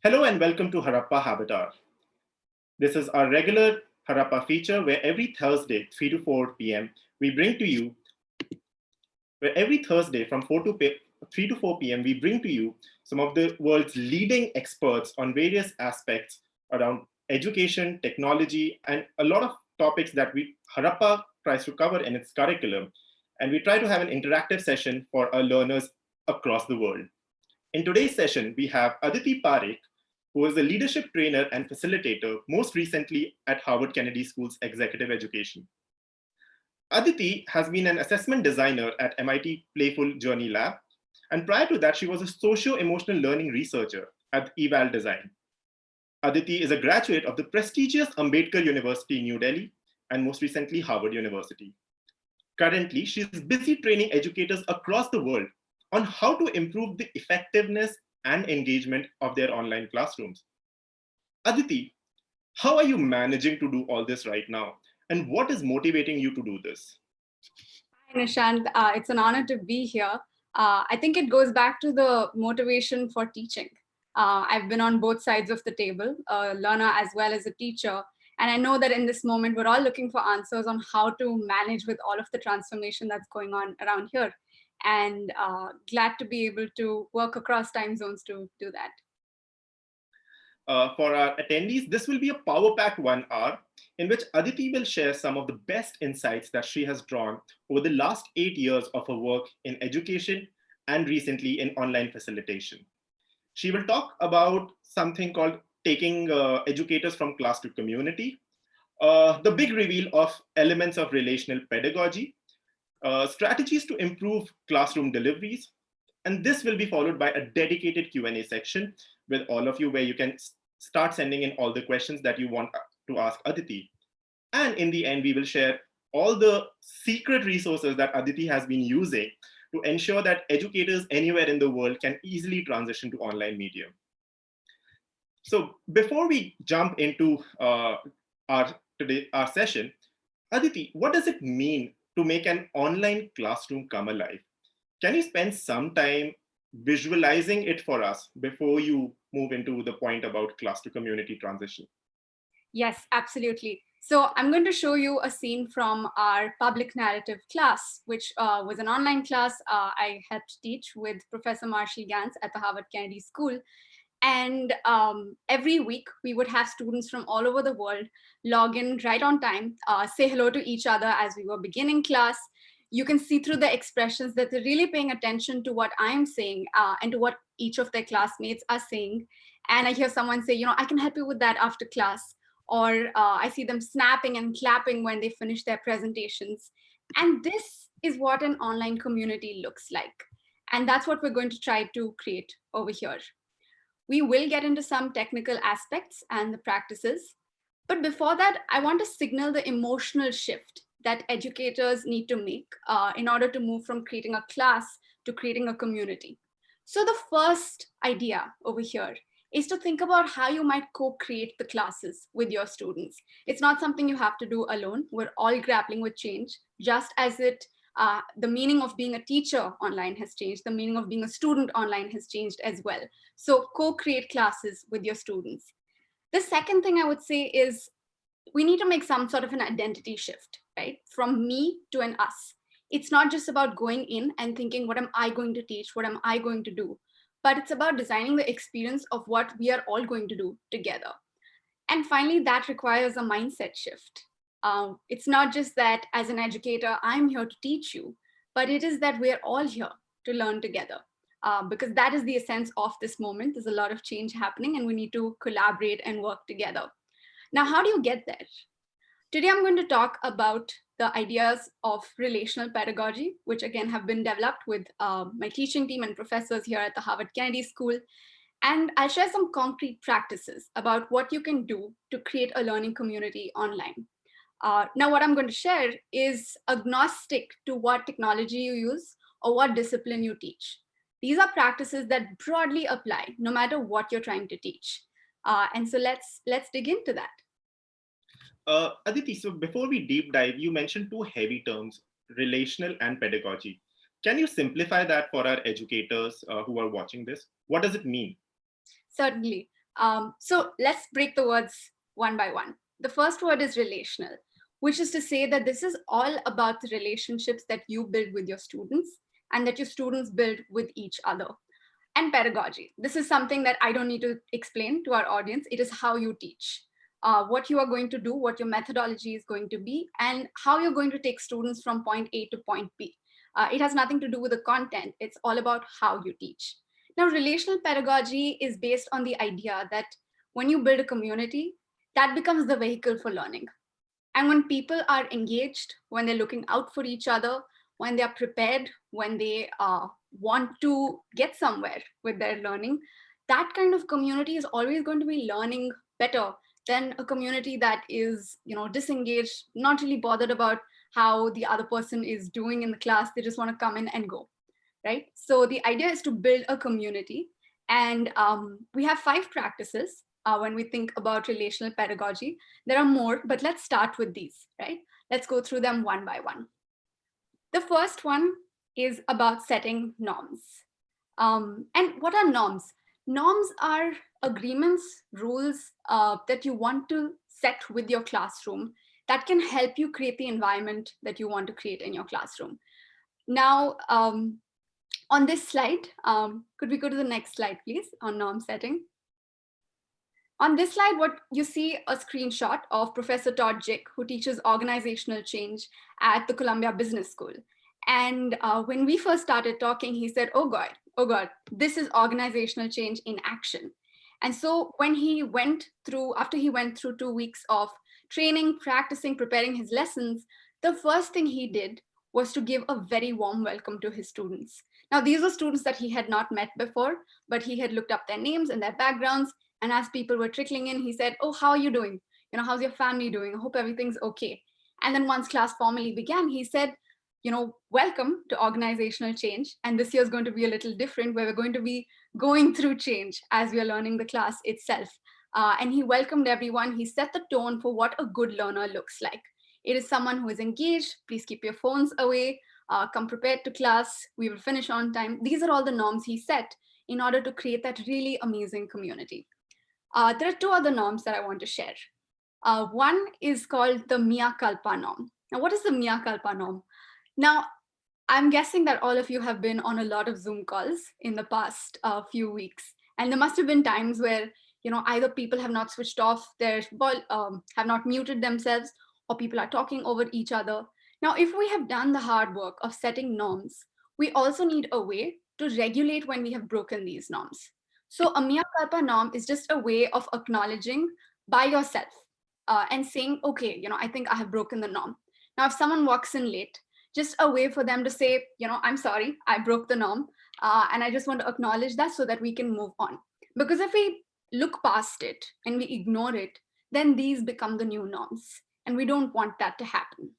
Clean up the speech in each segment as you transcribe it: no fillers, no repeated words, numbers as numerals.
Hello and welcome to Harappa Habitat. This is our regular Harappa feature where every Thursday, 3 to 4 p.m., we bring to you, where every Thursday from 3 to 4 p.m., we bring to you some of the world's leading experts on various aspects around education, technology, and a lot of topics that Harappa tries to cover in its curriculum. And we try to have an interactive session for our learners across the world. In today's session, we have Aditi Parekh, who is a leadership trainer and facilitator, most recently at Harvard Kennedy School's Executive Education. Aditi has been an assessment designer at MIT Playful Journey Lab, and prior to that, she was a socio-emotional learning researcher at Eval Design. Aditi is a graduate of the prestigious Ambedkar University, New Delhi, and most recently, Harvard University. Currently, she is busy training educators across the world on how to improve the effectiveness and engagement of their online classrooms. Aditi, how are you managing to do all this right now? And what is motivating you to do this? Hi, Nishant. It's an honor to be here. I think it goes back to the motivation for teaching. I've been on both sides of the table, a learner as well as a teacher. And I know that in this moment, we're all looking for answers on how to manage with all of the transformation that's going on around here. And glad to be able to work across time zones to do that. For our attendees, this will be a power-packed 1 hour in which Aditi will share some of the best insights that she has drawn over the last 8 years of her work in education and recently in online facilitation. She will talk about something called taking educators from class to community, the big reveal of elements of relational pedagogy, strategies to improve classroom deliveries, and this will be followed by a dedicated Q&A section with all of you where you can start sending in all the questions that you want to ask Aditi. And in the end, we will share all the secret resources that Aditi has been using to ensure that educators anywhere in the world can easily transition to online media. So before we jump into our session, Aditi, what does it mean to make an online classroom come alive? Can you spend some time visualizing it for us before you move into the point about class to community transition? Yes, absolutely. So I'm going to show you a scene from our public narrative class, which was an online class I helped teach with Professor Marshall Gans at the Harvard Kennedy School. And every week, we would have students from all over the world log in right on time, say hello to each other as we were beginning class. You can see through the expressions that they're really paying attention to what I'm saying and to what each of their classmates are saying. And I hear someone say, I can help you with that after class. Or I see them snapping and clapping when they finish their presentations. And this is what an online community looks like. And that's what we're going to try to create over here. We will get into some technical aspects and the practices. But before that, I want to signal the emotional shift that educators need to make in order to move from creating a class to creating a community. So the first idea over here is to think about how you might co-create the classes with your students. It's not something you have to do alone. We're all grappling with change, just as the meaning of being a teacher online has changed, the meaning of being a student online has changed as well. So co-create classes with your students. The second thing I would say is we need to make some sort of an identity shift, right? From me to an us. It's not just about going in and thinking, what am I going to teach? What am I going to do? But it's about designing the experience of what we are all going to do together. And finally, that requires a mindset shift. It's not just that as an educator, I'm here to teach you, but it is that we're all here to learn together. Because that is the essence of this moment. There's a lot of change happening and we need to collaborate and work together. Now, how do you get there? Today, I'm going to talk about the ideas of relational pedagogy, which again have been developed with my teaching team and professors here at the Harvard Kennedy School. And I'll share some concrete practices about what you can do to create a learning community online. Now, what I'm going to share is agnostic to what technology you use or what discipline you teach. These are practices that broadly apply no matter what you're trying to teach. And so let's dig into that. Aditi, so before we deep dive, you mentioned two heavy terms, relational and pedagogy. Can you simplify that for our educators who are watching this? What does it mean? Certainly. So let's break the words one by one. The first word is relational, which is to say that this is all about the relationships that you build with your students and that your students build with each other. And pedagogy. This is something that I don't need to explain to our audience. It is how you teach, what you are going to do, what your methodology is going to be, and how you're going to take students from point A to point B. It has nothing to do with the content. It's all about how you teach. Now, relational pedagogy is based on the idea that when you build a community, that becomes the vehicle for learning. And when people are engaged, when they're looking out for each other, when they are prepared, when they want to get somewhere with their learning, that kind of community is always going to be learning better than a community that is, disengaged, not really bothered about how the other person is doing in the class. They just want to come in and go, right? So the idea is to build a community. And we have 5 practices when we think about relational pedagogy. There are more, but let's start with these, right? Let's go through them one by one. The first one is about setting norms. And what are norms? Norms are agreements, rules that you want to set with your classroom that can help you create the environment that you want to create in your classroom. Now, on this slide, could we go to the next slide, please, on norm setting? On this slide, what you see a screenshot of Professor Todd Jick, who teaches organizational change at the Columbia Business School. And when we first started talking, he said, oh God, this is organizational change in action. And so when he went through, after he went through 2 weeks of training, practicing, preparing his lessons, the first thing he did was to give a very warm welcome to his students. Now, these were students that he had not met before, but he had looked up their names and their backgrounds. And as people were trickling in, he said, oh, how are you doing? How's your family doing? I hope everything's okay. And then once class formally began, he said, welcome to organizational change. And this year is going to be a little different, where we're going to be going through change as we are learning the class itself. And he welcomed everyone. He set the tone for what a good learner looks like. It is someone who is engaged. Please keep your phones away. Come prepared to class. We will finish on time. These are all the norms he set in order to create that really amazing community. There are 2 other norms that I want to share. One is called the Mea Culpa norm. Now, what is the Mea Culpa norm? Now, I'm guessing that all of you have been on a lot of Zoom calls in the past few weeks. And there must have been times where, either people have not switched off their, have not muted themselves, or people are talking over each other. Now, if we have done the hard work of setting norms, we also need a way to regulate when we have broken these norms. So a Mea Culpa norm is just a way of acknowledging by yourself and saying, okay, I think I have broken the norm. Now, if someone walks in late, just a way for them to say, I'm sorry, I broke the norm. And I just want to acknowledge that so that we can move on. Because if we look past it and we ignore it, then these become the new norms. And we don't want that to happen.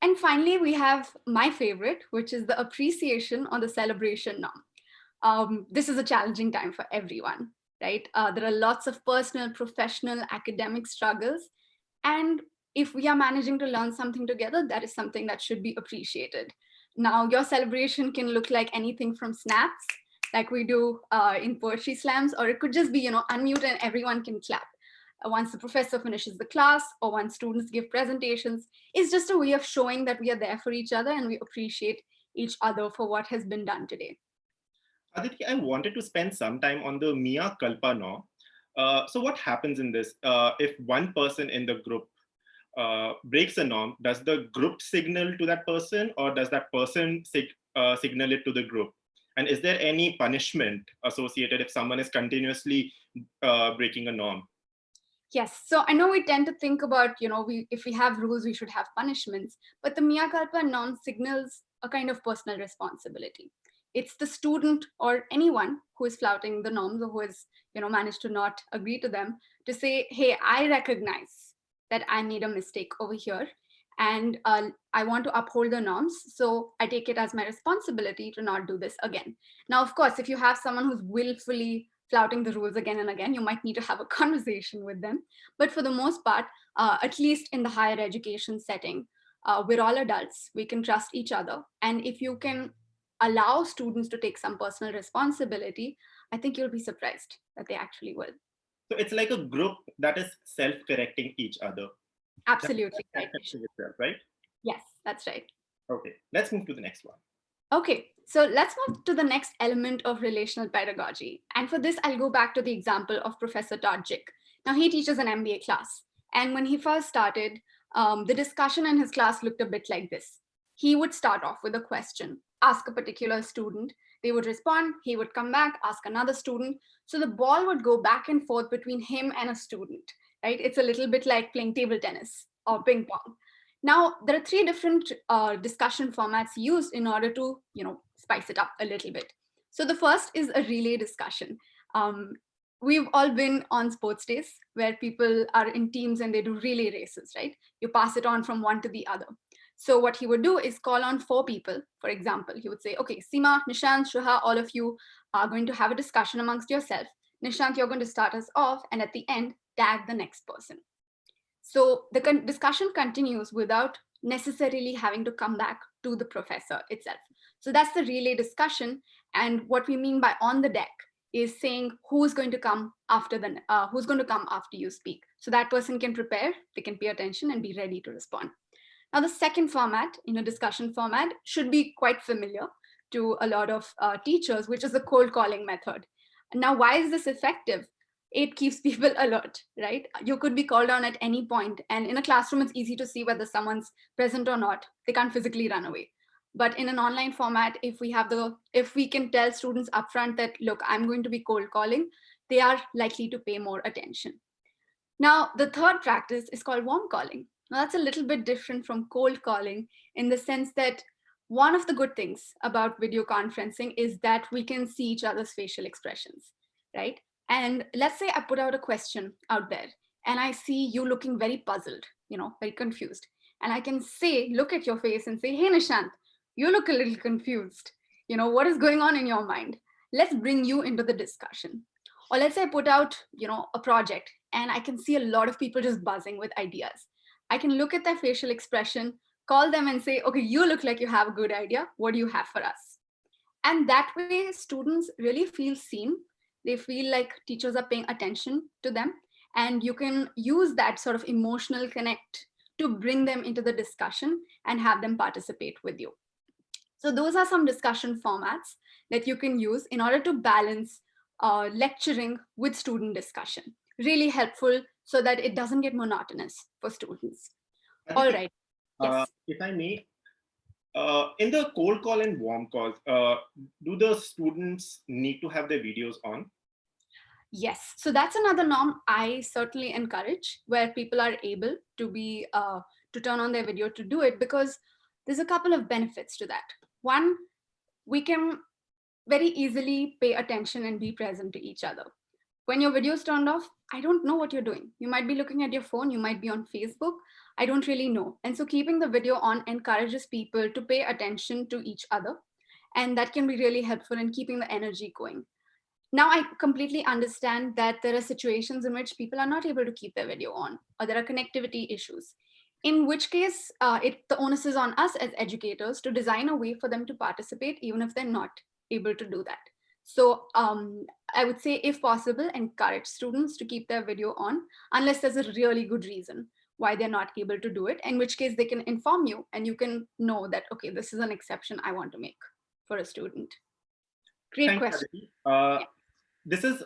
And finally, we have my favorite, which is the appreciation or the celebration norm. This is a challenging time for everyone, right? There are lots of personal, professional, academic struggles. And if we are managing to learn something together, that is something that should be appreciated. Now, your celebration can look like anything from snaps, like we do in poetry slams, or it could just be, unmute and everyone can clap. Once the professor finishes the class or once students give presentations, is just a way of showing that we are there for each other and we appreciate each other for what has been done today. Aditi, I wanted to spend some time on the Mea Culpa norm. So what happens in this? If one person in the group breaks a norm, does the group signal to that person, or does that person signal it to the group? And is there any punishment associated if someone is continuously breaking a norm? Yes, so I know we tend to think about, if we have rules, we should have punishments, but the Mea Culpa norm signals a kind of personal responsibility. It's the student or anyone who is flouting the norms or who has, managed to not agree to them to say, hey, I recognize that I made a mistake over here and I want to uphold the norms. So I take it as my responsibility to not do this again. Now, of course, if you have someone who's willfully flouting the rules again and again, you might need to have a conversation with them. But for the most part, at least in the higher education setting, we're all adults, we can trust each other. And if you can allow students to take some personal responsibility, I think you'll be surprised that they actually will. So it's like a group that is self-correcting each other. Absolutely That's right. accepting itself, right? Yes, that's right. Okay, let's move to the next one. Okay, so let's move to the next element of relational pedagogy. And for this, I'll go back to the example of Professor Todd Jick. Now, he teaches an MBA class. And when he first started, the discussion in his class looked a bit like this. He would start off with a question, ask a particular student, they would respond, he would come back, ask another student. So the ball would go back and forth between him and a student, right? It's a little bit like playing table tennis or ping pong. Now, there are three different discussion formats used in order to, spice it up a little bit. So the first is a relay discussion. Um, we've all been on sports days where people are in teams and they do relay races, right? You pass it on from one to the other. So what he would do is call on four people. For example, he would say, okay, Seema, Nishant, Shuha, all of you are going to have a discussion amongst yourself. Nishant, you're going to start us off, and at the end, tag the next person. So the discussion continues without necessarily having to come back to the professor itself. So that's the relay discussion. And what we mean by on the deck is saying who's going to come after who's going to come after you speak. So that person can prepare, they can pay attention and be ready to respond. Now, the second format, discussion format, should be quite familiar to a lot of teachers, which is the cold calling method. Now, why is this effective? It keeps people alert, right? You could be called on at any point, and in a classroom, it's easy to see whether someone's present or not. They can't physically run away. But in an online format, if we can tell students upfront that, look, I'm going to be cold calling, they are likely to pay more attention. Now, the third practice is called warm calling. Now, that's a little bit different from cold calling in the sense that one of the good things about video conferencing is that we can see each other's facial expressions, right? And let's say I put out a question out there and I see you looking very puzzled, very confused. And I can look at your face and say, hey, Nishant, you look a little confused. What is going on in your mind? Let's bring you into the discussion. Or let's say I put out, a project and I can see a lot of people just buzzing with ideas. I can look at their facial expression, call them and say, okay, you look like you have a good idea. What do you have for us? And that way, students really feel seen. They feel like teachers are paying attention to them. And you can use that sort of emotional connect to bring them into the discussion and have them participate with you. So those are some discussion formats that you can use in order to balance lecturing with student discussion. Really helpful so that it doesn't get monotonous for students. All right. Yes. If I may, in the cold call and warm calls, do the students need to have their videos on? Yes. So that's another norm I certainly encourage, where people are able to be to turn on their video to do it, because there's a couple of benefits to that. One, we can very easily pay attention and be present to each other. When your video is turned off, I don't know what you're doing. You might be looking at your phone, you might be on Facebook. I don't really know. And so keeping the video on encourages people to pay attention to each other. And that can be really helpful in keeping the energy going. Now, I completely understand that there are situations in which people are not able to keep their video on, or there are connectivity issues. In which case, the onus is on us as educators to design a way for them to participate, even if they're not able to do that. So I would say, if possible, encourage students to keep their video on, unless there's a really good reason why they're not able to do it, in which case they can inform you and you can know that, okay, this is an exception I want to make for a student. Great question. Yeah. This is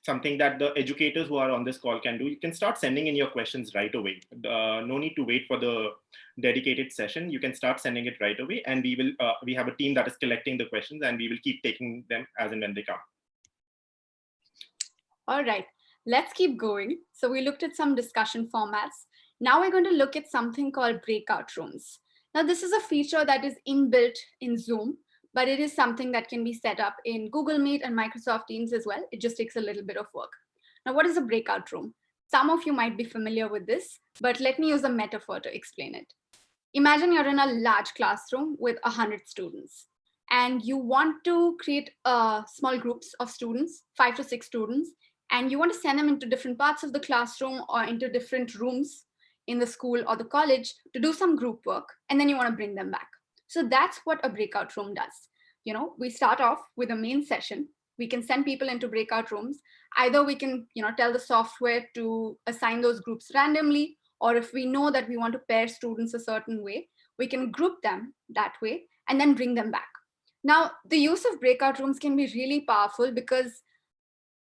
something that the educators who are on this call can do. You can start sending in your questions right away. No need to wait for the dedicated session. You can start sending it right away, and we have a team that is collecting the questions, and we will keep taking them as and when they come. All right, let's keep going. So we looked at some discussion formats. Now we're going to look at something called breakout rooms. Now this is a feature that is inbuilt in Zoom, but it is something that can be set up in Google Meet and Microsoft Teams as well. It just takes a little bit of work. Now, what is a breakout room? Some of you might be familiar with this, but let me use a metaphor to explain it. Imagine you're in a large classroom with 100 students, and you want to create small groups of students, 5 to 6 students, and you want to send them into different parts of the classroom or into different rooms in the school or the college to do some group work, and then you want to bring them back. So that's what a breakout room does. We start off with a main session We can send people into breakout rooms. Either we can, tell the software to assign those groups randomly, or if we know that we want to pair students a certain way, we can group them that way and then bring them back. Now, the use of breakout rooms can be really powerful because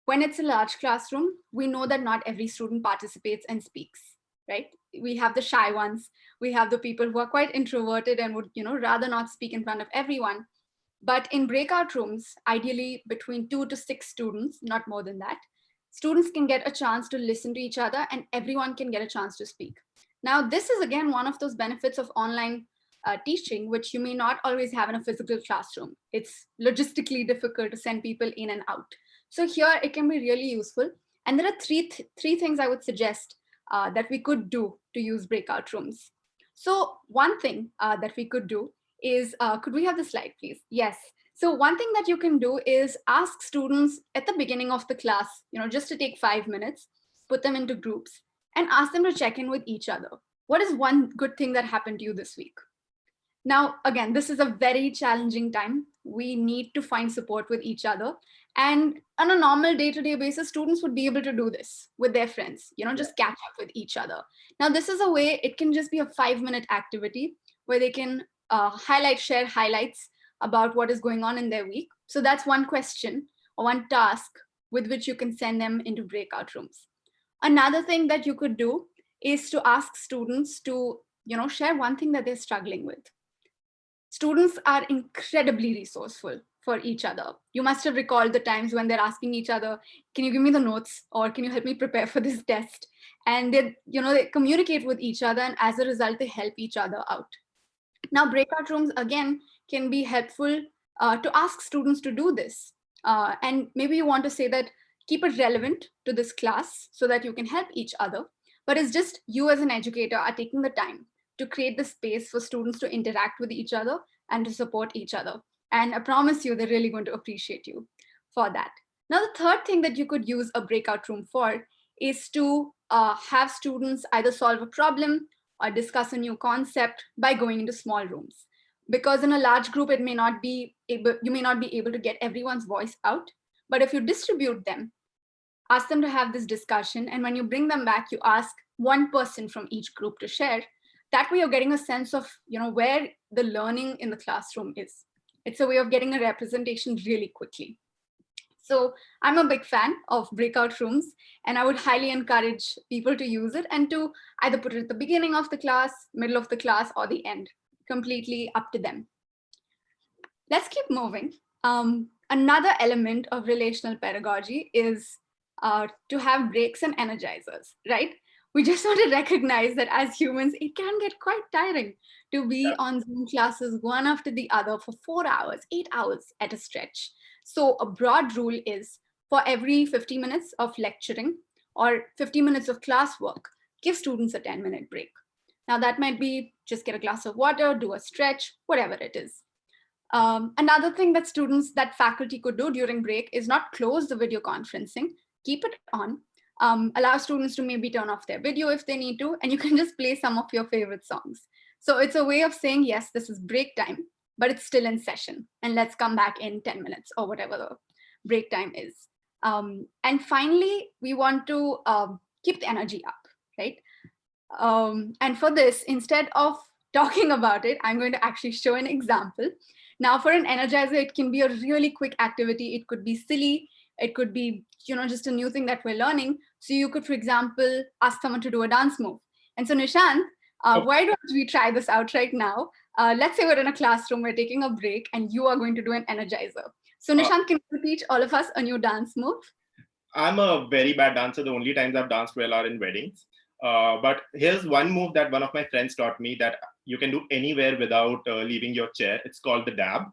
when it's a large classroom, we know that not every student participates and speaks, right? We have the shy ones, we have the people who are quite introverted and would, rather not speak in front of everyone. But in breakout rooms, ideally between 2 to 6 students, not more than that, students can get a chance to listen to each other and everyone can get a chance to speak. Now, this is again one of those benefits of online teaching, which you may not always have in a physical classroom. It's logistically difficult to send people in and out. So here it can be really useful. And there are three things I would suggest that we could do to use breakout rooms. So one thing that we could do is, could we have the slide, please? Yes. So one thing that you can do is ask students at the beginning of the class, just to take 5 minutes, put them into groups and ask them to check in with each other. What is one good thing that happened to you this week? Now, again, this is a very challenging time. We need to find support with each other. And on a normal day-to-day basis, students would be able to do this with their friends, just catch up with each other. Now, this is a way, it can just be a 5-minute activity where they can share highlights about what is going on in their week. So that's one question or one task with which you can send them into breakout rooms. Another thing that you could do is to ask students to, share one thing that they're struggling with. Students are incredibly resourceful for each other. You must have recalled the times when they're asking each other, can you give me the notes or can you help me prepare for this test? And they communicate with each other, and as a result, they help each other out. Now, breakout rooms, again, can be helpful to ask students to do this. And maybe you want to say that, keep it relevant to this class so that you can help each other. But it's just you as an educator are taking the time to create the space for students to interact with each other and to support each other. And I promise you, they're really going to appreciate you for that. Now, the third thing that you could use a breakout room for is to have students either solve a problem or discuss a new concept by going into small rooms. Because in a large group, you may not be able to get everyone's voice out. But if you distribute them, ask them to have this discussion, and when you bring them back, you ask one person from each group to share. That way you're getting a sense of where the learning in the classroom is. It's a way of getting a representation really quickly. So I'm a big fan of breakout rooms, and I would highly encourage people to use it and to either put it at the beginning of the class, middle of the class, or the end. Completely up to them. Let's keep moving. Another element of relational pedagogy is to have breaks and energizers, right? We just want to recognize that as humans, it can get quite tiring to be on Zoom classes one after the other for 4 hours, 8 hours at a stretch. So a broad rule is, for every 50 minutes of lecturing or 50 minutes of classwork, give students a 10-minute break. Now that might be just get a glass of water, do a stretch, whatever it is. Another thing that faculty could do during break is not close the video conferencing, keep it on, allow students to maybe turn off their video if they need to, and you can just play some of your favorite songs. So it's a way of saying, yes, this is break time, but it's still in session, and let's come back in 10 minutes or whatever the break time is. And finally, we want to keep the energy up, right? And for this, instead of talking about it, I'm going to actually show an example. Now, for an energizer, it can be a really quick activity. It could be silly. It could be, just a new thing that we're learning. So you could, for example, ask someone to do a dance move. And so Nishant, why don't we try this out right now? Let's say we're in a classroom, we're taking a break, and you are going to do an energizer. So Nishant, can you teach all of us a new dance move? I'm a very bad dancer. The only times I've danced well are in weddings. But here's one move that one of my friends taught me that you can do anywhere without leaving your chair. It's called the dab.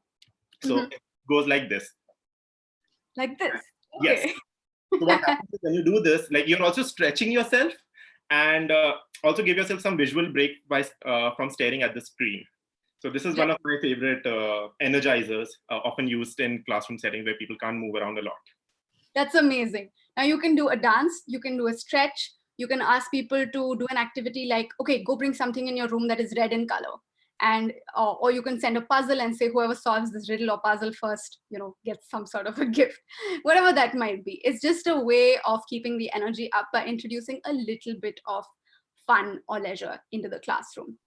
So it goes like this. Like this? Okay. Yes. So what happens is when you do this, like you're also stretching yourself and also give yourself some visual break by from staring at the screen. So this is one of my favorite energizers, often used in classroom settings where people can't move around a lot. That's amazing. Now you can do a dance, you can do a stretch, you can ask people to do an activity like, okay, go bring something in your room that is red in color. And or you can send a puzzle and say whoever solves this riddle or puzzle first, gets some sort of a gift. Whatever that might be, it's just a way of keeping the energy up by introducing a little bit of fun or leisure into the classroom.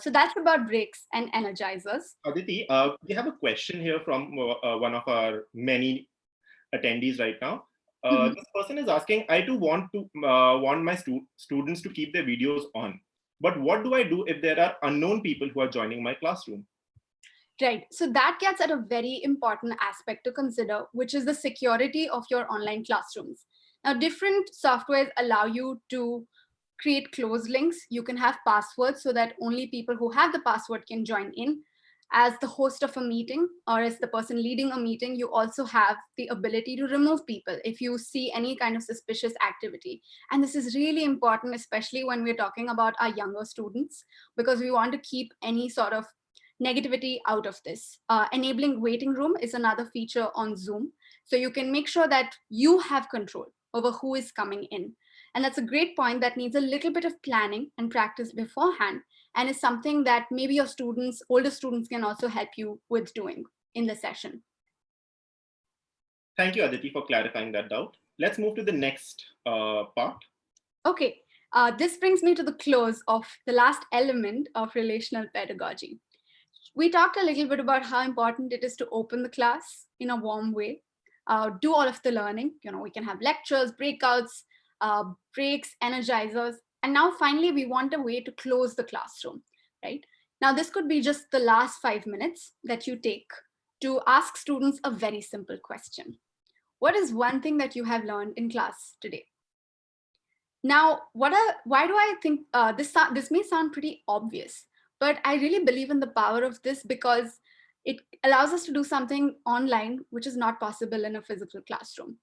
So that's about breaks and energizers. Aditi, we have a question here from one of our many attendees right now. This person is asking, I do want my students to keep their videos on, but what do I do if there are unknown people who are joining my classroom? Right. So that gets at a very important aspect to consider, which is the security of your online classrooms. Now, different softwares allow you to create closed links. You can have passwords so that only people who have the password can join in. As the host of a meeting or as the person leading a meeting, you also have the ability to remove people if you see any kind of suspicious activity. And this is really important, especially when we're talking about our younger students, because we want to keep any sort of negativity out of this. Enabling waiting room is another feature on Zoom. So you can make sure that you have control over who is coming in. And that's a great point that needs a little bit of planning and practice beforehand, and is something that maybe your students, older students, can also help you with doing in the session. Thank you, Aditi, for clarifying that doubt. Let's move to the next part. Okay, this brings me to the close of the last element of relational pedagogy. We talked a little bit about how important it is to open the class in a warm way, do all of the learning. We can have lectures, breakouts, breaks, energizers. And now finally, we want a way to close the classroom, right? Now, this could be just the last 5 minutes that you take to ask students a very simple question. What is one thing that you have learned in class today? Now, why do I think this may sound pretty obvious, but I really believe in the power of this because it allows us to do something online, which is not possible in a physical classroom.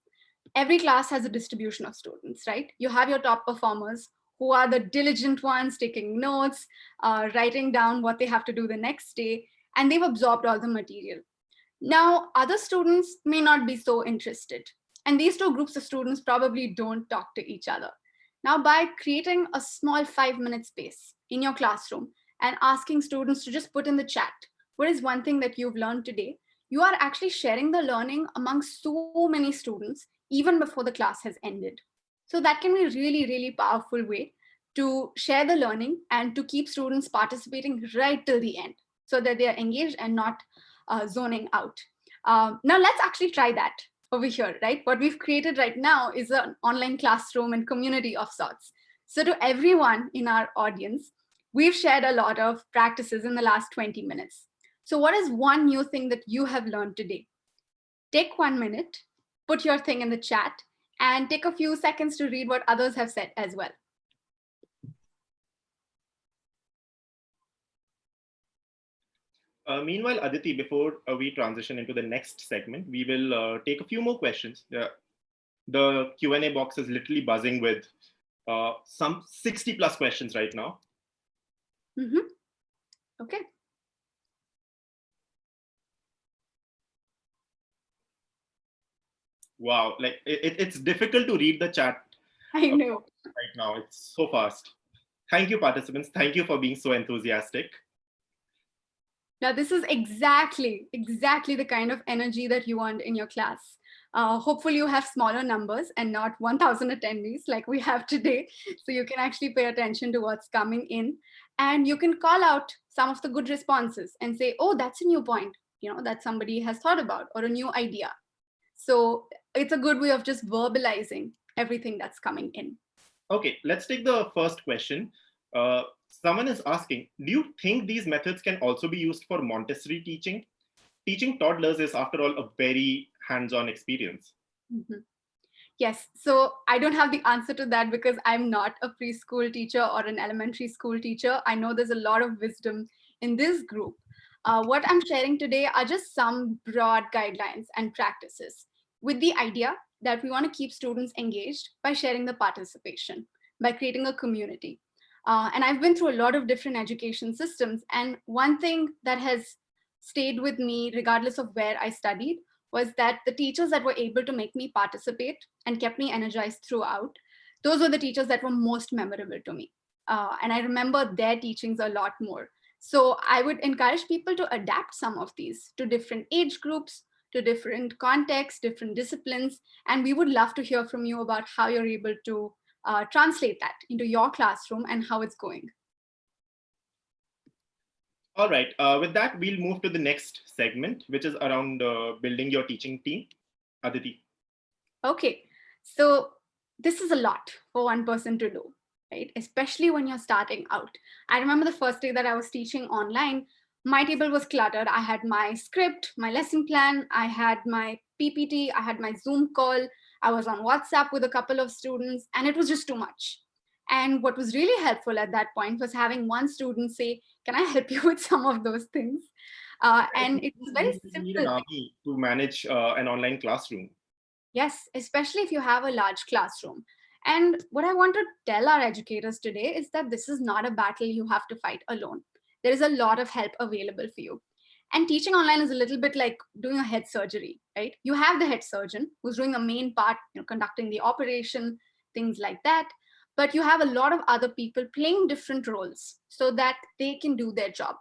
Every class has a distribution of students, right? You have your top performers who are the diligent ones taking notes, writing down what they have to do the next day, and they've absorbed all the material. Now, other students may not be so interested. And these two groups of students probably don't talk to each other. Now, by creating a small 5-minute space in your classroom and asking students to just put in the chat, what is one thing that you've learned today? You are actually sharing the learning among so many students even before the class has ended. So that can be a really, really powerful way to share the learning and to keep students participating right till the end so that they are engaged and not zoning out. Now let's actually try that over here, right? What we've created right now is an online classroom and community of sorts. So to everyone in our audience, we've shared a lot of practices in the last 20 minutes. So what is one new thing that you have learned today? Take 1 minute, put your thing in the chat, and take a few seconds to read what others have said as well. Meanwhile, Aditi, before we transition into the next segment, we will take a few more questions. The Q&A box is literally buzzing with some 60 plus questions right now. Okay. Wow, like it's difficult to read the chat. I know. Right now, it's so fast. Thank you, participants. Thank you for being so enthusiastic. Now, this is exactly the kind of energy that you want in your class. Hopefully you have smaller numbers and not 1,000 attendees like we have today. So you can actually pay attention to what's coming in, and you can call out some of the good responses and say, oh, that's a new point, that somebody has thought about, or a new idea. So it's a good way of just verbalizing everything that's coming in. Okay, let's take the first question. Someone is asking, do you think these methods can also be used for Montessori teaching? Teaching toddlers is, after all, a very hands-on experience. Yes, so I don't have the answer to that because I'm not a preschool teacher or an elementary school teacher. I know there's a lot of wisdom in this group. What I'm sharing today are just some broad guidelines and practices with the idea that we want to keep students engaged by sharing the participation, by creating a community. And I've been through a lot of different education systems. And one thing that has stayed with me, regardless of where I studied, was that the teachers that were able to make me participate and kept me energized throughout, those were the teachers that were most memorable to me. And I remember their teachings a lot more. So I would encourage people to adapt some of these to different age groups, to different contexts, different disciplines. And we would love to hear from you about how you're able to translate that into your classroom and how it's going. All right, with that, we'll move to the next segment, which is around building your teaching team. Aditi. Okay, so this is a lot for one person to do, right? Especially when you're starting out. I remember the first day that I was teaching online, my table was cluttered. I had my script, my lesson plan, I had my PPT, I had my Zoom call, I was on WhatsApp with a couple of students, and it was just too much. And what was really helpful at that point was having one student say, "Can I help you with some of those things?" And it was very You need an simple. army to manage an online classroom. Yes, especially if you have a large classroom. And what I want to tell our educators today is that this is not a battle you have to fight alone. There is a lot of help available for you. And teaching online is a little bit like doing a head surgery, right? You have the head surgeon who's doing the main part, conducting the operation, things like that. But you have a lot of other people playing different roles so that they can do their job.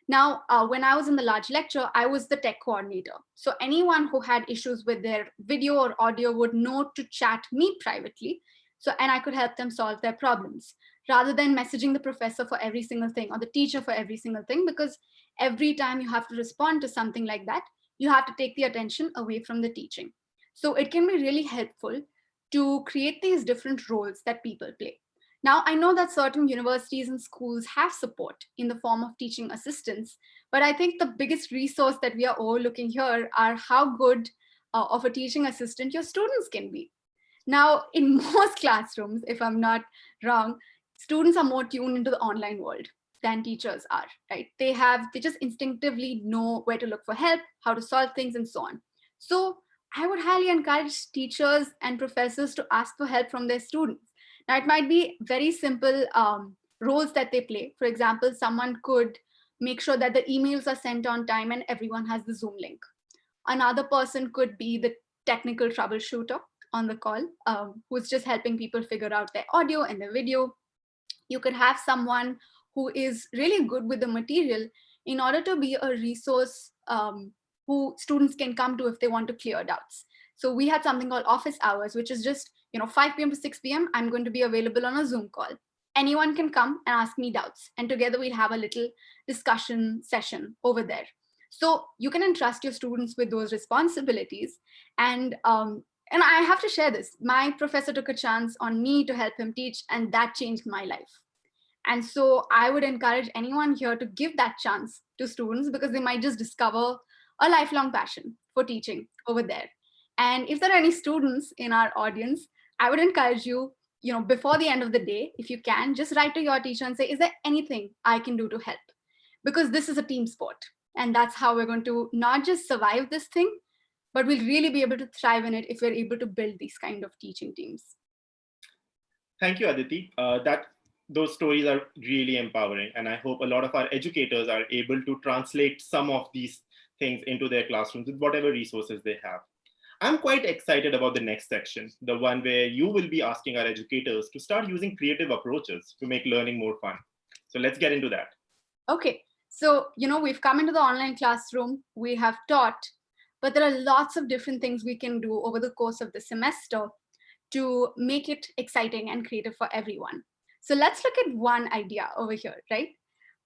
Now, when I was in the large lecture, I was the tech coordinator. So anyone who had issues with their video or audio would know to chat me privately. So, and I could help them solve their problems rather than messaging the professor for every single thing or the teacher for every single thing, because every time you have to respond to something like that, you have to take the attention away from the teaching. So it can be really helpful to create these different roles that people play. Now, I know that certain universities and schools have support in the form of teaching assistants, but I think the biggest resource that we are overlooking here are how good of a teaching assistant your students can be. Now, in most classrooms, if I'm not wrong, students are more tuned into the online world than teachers are, right? They just instinctively know where to look for help, how to solve things, and so on. So I would highly encourage teachers and professors to ask for help from their students. Now, it might be very simple roles that they play. For example, someone could make sure that the emails are sent on time and everyone has the Zoom link. Another person could be the technical troubleshooter on the call, who's just helping people figure out their audio and their video. You could have someone who is really good with the material in order to be a resource who students can come to if they want to clear doubts. So we had something called office hours, which is just 5 p.m. to 6 p.m. I'm going to be available on a Zoom call. Anyone can come and ask me doubts, and together we'll have a little discussion session over there. So you can entrust your students with those responsibilities, and I have to share this. My professor took a chance on me to help him teach, and that changed my life. And so I would encourage anyone here to give that chance to students, because they might just discover a lifelong passion for teaching over there. And if there are any students in our audience, I would encourage you, before the end of the day, if you can, just write to your teacher and say, is there anything I can do to help? Because this is a team sport. And that's how we're going to not just survive this thing, but we'll really be able to thrive in it if we're able to build these kind of teaching teams. Thank you, Aditi. Those stories are really empowering, and I hope a lot of our educators are able to translate some of these things into their classrooms with whatever resources they have. I'm quite excited about the next section, the one where you will be asking our educators to start using creative approaches to make learning more fun. So let's get into that. Okay, so we've come into the online classroom, we have taught, but there are lots of different things we can do over the course of the semester to make it exciting and creative for everyone. So let's look at one idea over here, right?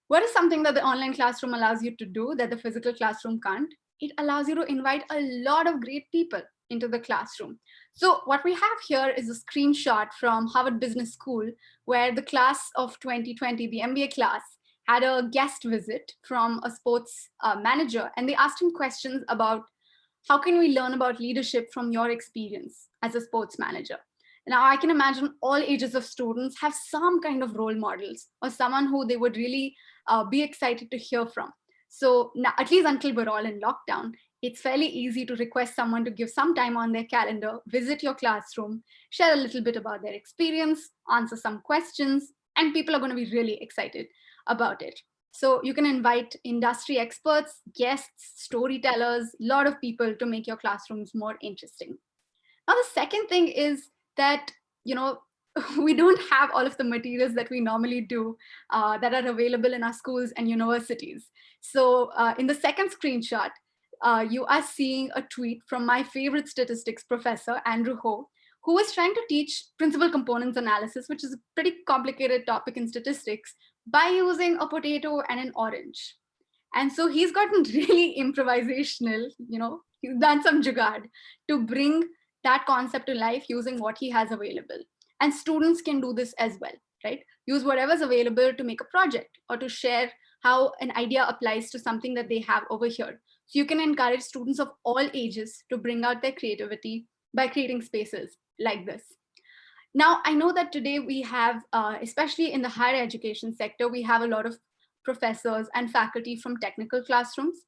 What is something that the online classroom allows you to do that the physical classroom can't? It allows you to invite a lot of great people into the classroom. So what we have here is a screenshot from Harvard Business School, where the class of 2020, the MBA class, had a guest visit from a sports manager, and they asked him questions about how can we learn about leadership from your experience as a sports manager. Now, I can imagine all ages of students have some kind of role models or someone who they would really be excited to hear from. So now, at least until we're all in lockdown, it's fairly easy to request someone to give some time on their calendar, visit your classroom, share a little bit about their experience, answer some questions, and people are going to be really excited about it. So you can invite industry experts, guests, storytellers, a lot of people to make your classrooms more interesting. Now, the second thing is that, we don't have all of the materials that we normally do that are available in our schools and universities. So in the second screenshot, you are seeing a tweet from my favorite statistics professor, Andrew Ho, who was trying to teach principal components analysis, which is a pretty complicated topic in statistics, by using a potato and an orange. And so he's gotten really improvisational, he's done some jugaad to bring that concept to life using what he has available. And students can do this as well, right? Use whatever's available to make a project or to share how an idea applies to something that they have over here. So you can encourage students of all ages to bring out their creativity by creating spaces like this. Now, I know that today we have, especially in the higher education sector, we have a lot of professors and faculty from technical classrooms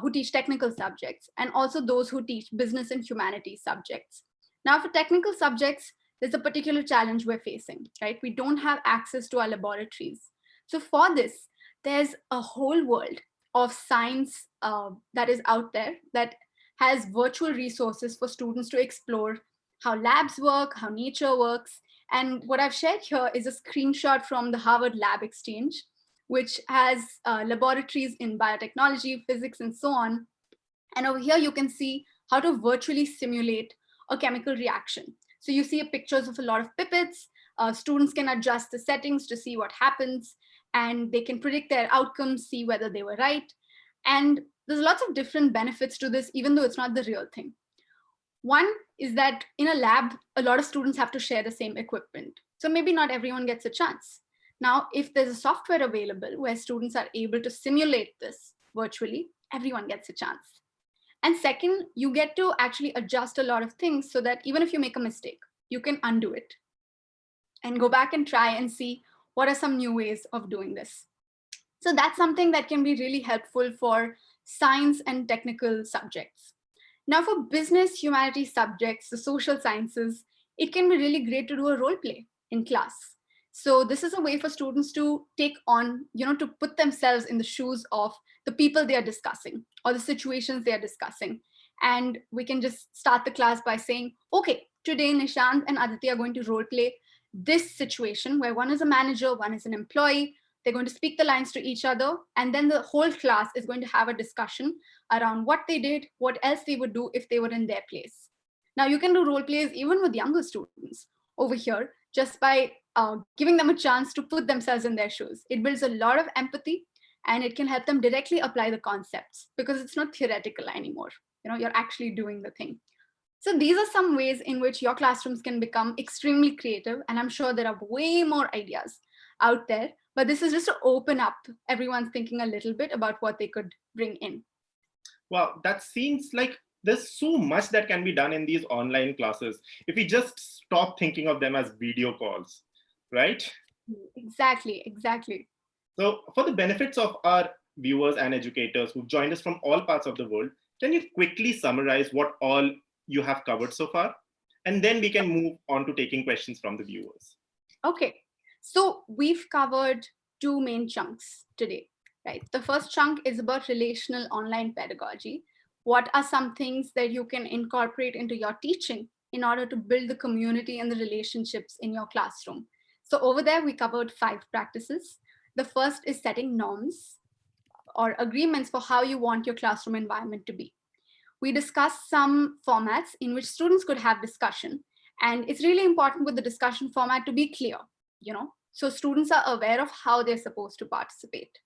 who teach technical subjects, and also those who teach business and humanities subjects. Now, for technical subjects, there's a particular challenge we're facing, right? We don't have access to our laboratories. So for this, there's a whole world of science that is out there that has virtual resources for students to explore how labs work, how nature works. And what I've shared here is a screenshot from the Harvard Lab Exchange, which has laboratories in biotechnology, physics, and so on. And over here, you can see how to virtually simulate a chemical reaction. So you see pictures of a lot of pipettes. Students can adjust the settings to see what happens, and they can predict their outcomes, see whether they were right. And there's lots of different benefits to this, even though it's not the real thing. One is that in a lab, a lot of students have to share the same equipment. So maybe not everyone gets a chance. Now, if there's a software available where students are able to simulate this virtually, everyone gets a chance. And second, you get to actually adjust a lot of things so that even if you make a mistake, you can undo it and go back and try and see what are some new ways of doing this. So that's something that can be really helpful for science and technical subjects. Now for business, humanities subjects, the social sciences, it can be really great to do a role play in class. So this is a way for students to take on, to put themselves in the shoes of the people they are discussing or the situations they are discussing. And we can just start the class by saying, okay, today Nishant and Aditi are going to role play this situation where one is a manager, one is an employee. They're going to speak the lines to each other. And then the whole class is going to have a discussion around what they did, what else they would do if they were in their place. Now you can do role plays even with younger students over here, just by giving them a chance to put themselves in their shoes. It builds a lot of empathy and it can help them directly apply the concepts because it's not theoretical anymore. You're actually doing the thing. So these are some ways in which your classrooms can become extremely creative. And I'm sure there are way more ideas out there, but this is just to open up everyone's thinking a little bit about what they could bring in. Wow, that seems like there's so much that can be done in these online classes if we just stop thinking of them as video calls, right? Exactly. So for the benefits of our viewers and educators who've joined us from all parts of the world, can you quickly summarize what all you have covered so far? And then we can move on to taking questions from the viewers. Okay, so we've covered two main chunks today, right? The first chunk is about relational online pedagogy. What are some things that you can incorporate into your teaching in order to build the community and the relationships in your classroom? So over there, we covered 5 practices. The first is setting norms or agreements for how you want your classroom environment to be. We discussed some formats in which students could have discussion. And it's really important with the discussion format to be clear, so students are aware of how they're supposed to participate.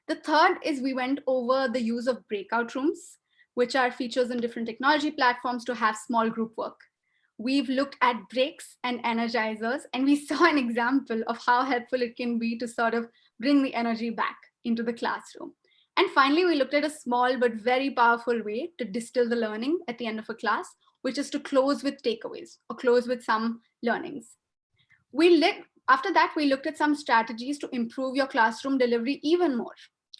The third is we went over the use of breakout rooms, which are features in different technology platforms to have small group work. We've looked at breaks and energizers, and we saw an example of how helpful it can be to sort of bring the energy back into the classroom. And finally, we looked at a small but very powerful way to distill the learning at the end of a class, which is to close with takeaways or close with some learnings. After that, we looked at some strategies to improve your classroom delivery even more,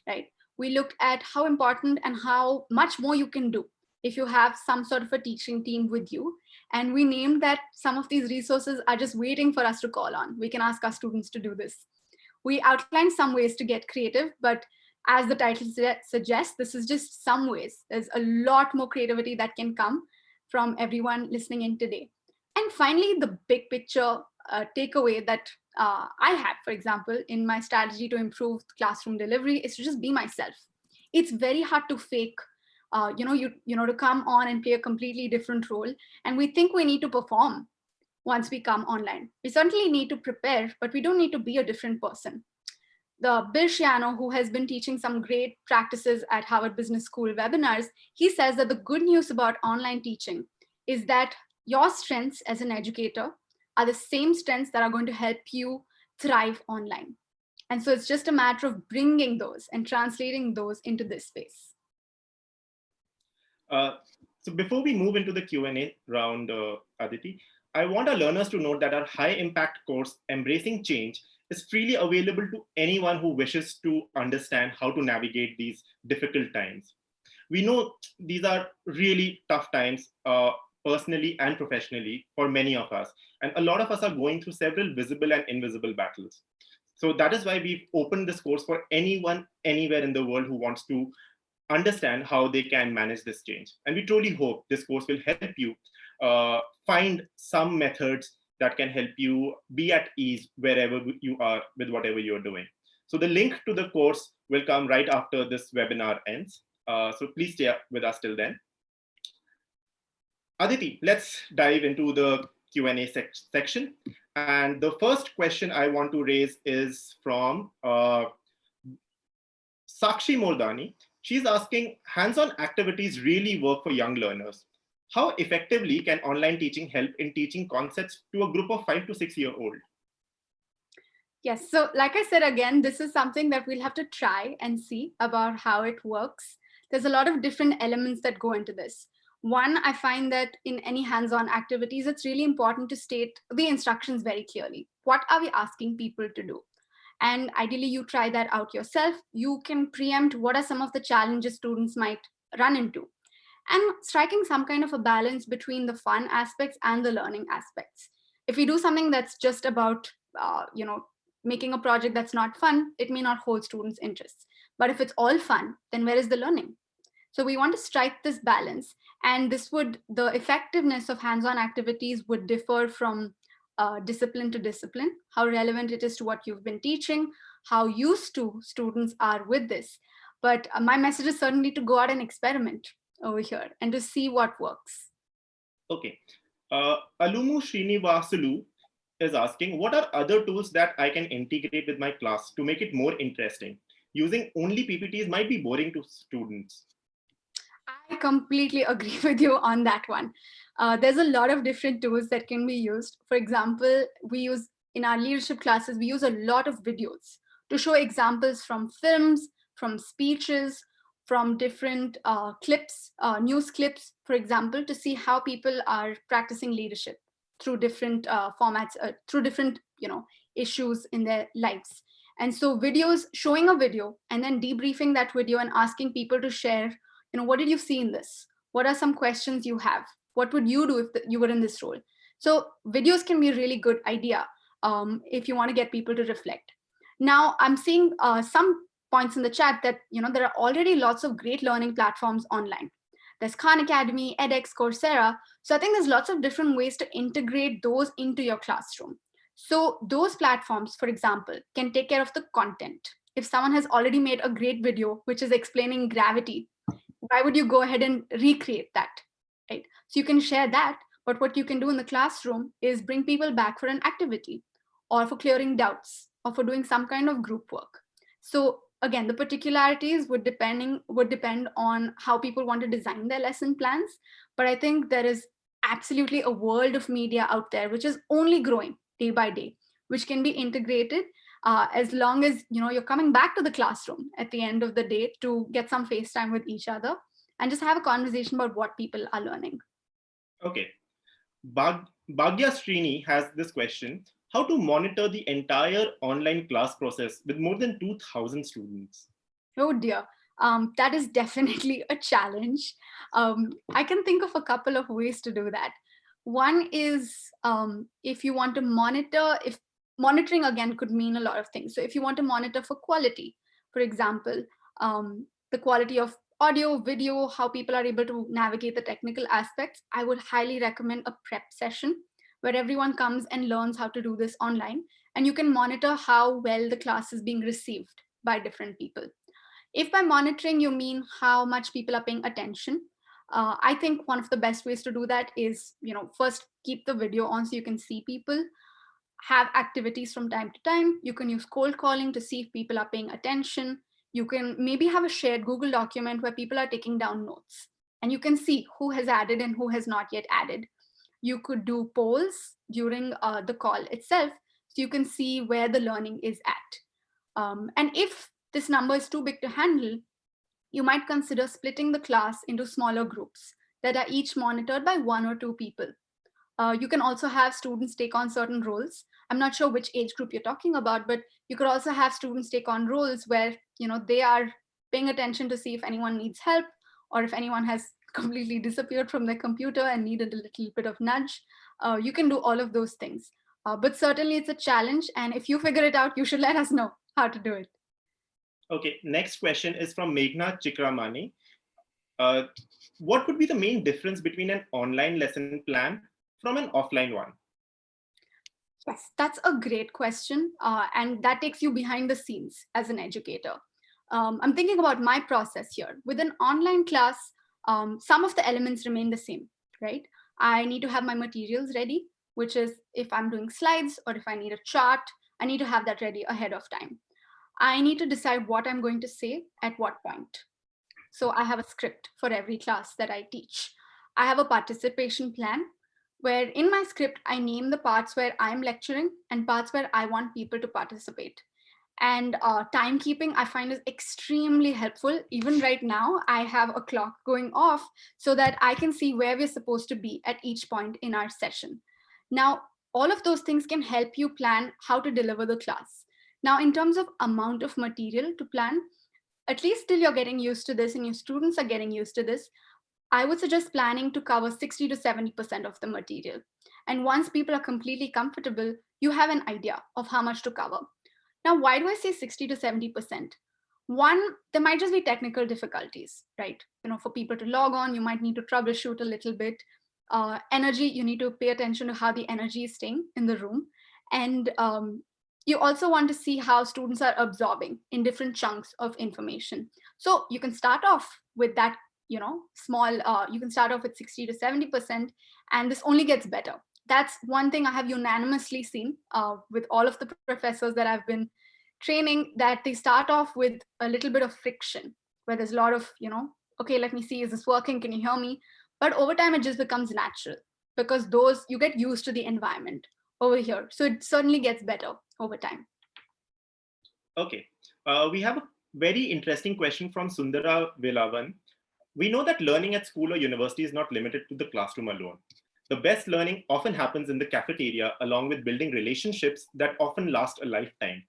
right? We looked at how important and how much more you can do if you have some sort of a teaching team with you. And we named that some of these resources are just waiting for us to call on. We can ask our students to do this. We outlined some ways to get creative, but as the title suggests, this is just some ways. There's a lot more creativity that can come from everyone listening in today. And finally, the big picture takeaway that I have, for example, in my strategy to improve classroom delivery is to just be myself. It's very hard to fake, to come on and play a completely different role. And we think we need to perform once we come online. We certainly need to prepare, but we don't need to be a different person. The Bill Shiano, who has been teaching some great practices at Harvard Business School webinars, he says that the good news about online teaching is that your strengths as an educator are the same strengths that are going to help you thrive online. And so it's just a matter of bringing those and translating those into this space. So before we move into the Q&A round, Aditi, I want our learners to note that our high impact course, Embracing Change, is freely available to anyone who wishes to understand how to navigate these difficult times. We know these are really tough times, personally and professionally, for many of us. And a lot of us are going through several visible and invisible battles. So that is why we've opened this course for anyone, anywhere in the world who wants to understand how they can manage this change. And we truly hope this course will help you find some methods that can help you be at ease wherever you are with whatever you're doing. So the link to the course will come right after this webinar ends. So please stay with us till then. Aditi, let's dive into the Q&A section. And the first question I want to raise is from Sakshi Mordani. She's asking, hands-on activities really work for young learners. How effectively can online teaching help in teaching concepts to a group of 5 to 6 year old? Yes, so like I said, again, this is something that we'll have to try and see about how it works. There's a lot of different elements that go into this. One, I find that in any hands-on activities, it's really important to state the instructions very clearly. What are we asking people to do? And ideally, you try that out yourself. You can preempt what are some of the challenges students might run into. And striking some kind of a balance between the fun aspects and the learning aspects. If we do something that's just about, making a project that's not fun, it may not hold students' interests. But if it's all fun, then where is the learning? So we want to strike this balance, and the effectiveness of hands-on activities would differ from discipline to discipline, how relevant it is to what you've been teaching, how used to students are with this. But my message is certainly to go out and experiment over here and to see what works. Okay. Alumu Srinivasulu is asking, what are other tools that I can integrate with my class to make it more interesting? Using only PPTs might be boring to students. I completely agree with you on that one. There's a lot of different tools that can be used. For example, in our leadership classes, we use a lot of videos to show examples from films, from speeches, from different clips, news clips, for example, to see how people are practicing leadership through different formats, through different issues in their lives. And so showing a video and then debriefing that video and asking people to share, what did you see in this? What are some questions you have? What would you do if you were in this role? So videos can be a really good idea if you want to get people to reflect. Now, I'm seeing some points in the chat that there are already lots of great learning platforms online. There's Khan Academy, edX, Coursera. So I think there's lots of different ways to integrate those into your classroom. So those platforms, for example, can take care of the content. If someone has already made a great video which is explaining gravity, why would you go ahead and recreate that, right? So you can share that, but what you can do in the classroom is bring people back for an activity or for clearing doubts or for doing some kind of group work. So again, the particularities would depend on how people want to design their lesson plans. But I think there is absolutely a world of media out there, which is only growing day by day, which can be integrated as long as you're coming back to the classroom at the end of the day to get some face time with each other and just have a conversation about what people are learning. Okay. Bhagya Srini has this question: how to monitor the entire online class process with more than 2,000 students? Oh dear, that is definitely a challenge. I can think of a couple of ways to do that. One is if you want to monitor, if monitoring again could mean a lot of things. So if you want to monitor for quality, for example, the quality of audio, video, how people are able to navigate the technical aspects, I would highly recommend a prep session where everyone comes and learns how to do this online. And you can monitor how well the class is being received by different people. If by monitoring you mean how much people are paying attention, I think one of the best ways to do that is, first keep the video on so you can see people, have activities from time to time. You can use cold calling to see if people are paying attention. You can maybe have a shared Google document where people are taking down notes and you can see who has added and who has not yet added. You could do polls during the call itself so you can see where the learning is at. And if this number is too big to handle, you might consider splitting the class into smaller groups that are each monitored by 1 or 2 people. You can also have students take on certain roles. I'm not sure which age group you're talking about, but you could also have students take on roles where they are paying attention to see if anyone needs help or if anyone has completely disappeared from their computer and needed a little bit of nudge. You can do all of those things. But certainly it's a challenge. And if you figure it out, you should let us know how to do it. Okay, next question is from Meghna Chikramani. What would be the main difference between an online lesson plan from an offline one? Yes, that's a great question. And that takes you behind the scenes as an educator. I'm thinking about my process here. With an online class, some of the elements remain the same, right? I need to have my materials ready, which is if I'm doing slides or if I need a chart, I need to have that ready ahead of time. I need to decide what I'm going to say at what point. So I have a script for every class that I teach. I have a participation plan where in my script, I name the parts where I'm lecturing and parts where I want people to participate. And timekeeping I find is extremely helpful. Even right now, I have a clock going off so that I can see where we're supposed to be at each point in our session. Now, all of those things can help you plan how to deliver the class. Now, in terms of amount of material to plan, at least till you're getting used to this and your students are getting used to this, I would suggest planning to cover 60 to 70% of the material. And once people are completely comfortable, you have an idea of how much to cover. Now, why do I say 60 to 70%? One, there might just be technical difficulties, right? For people to log on, you might need to troubleshoot a little bit. Energy, you need to pay attention to how the energy is staying in the room. And you also want to see how students are absorbing in different chunks of information. So you can start off with that, small, you can start off with 60 to 70%, and this only gets better. That's one thing I have unanimously seen with all of the professors that I've been training, that they start off with a little bit of friction, where there's a lot of, okay, let me see, is this working? Can you hear me? But over time, it just becomes natural because you get used to the environment over here. So it certainly gets better over time. Okay, we have a very interesting question from Sundara Vilavan. We know that learning at school or university is not limited to the classroom alone. The best learning often happens in the cafeteria, along with building relationships that often last a lifetime.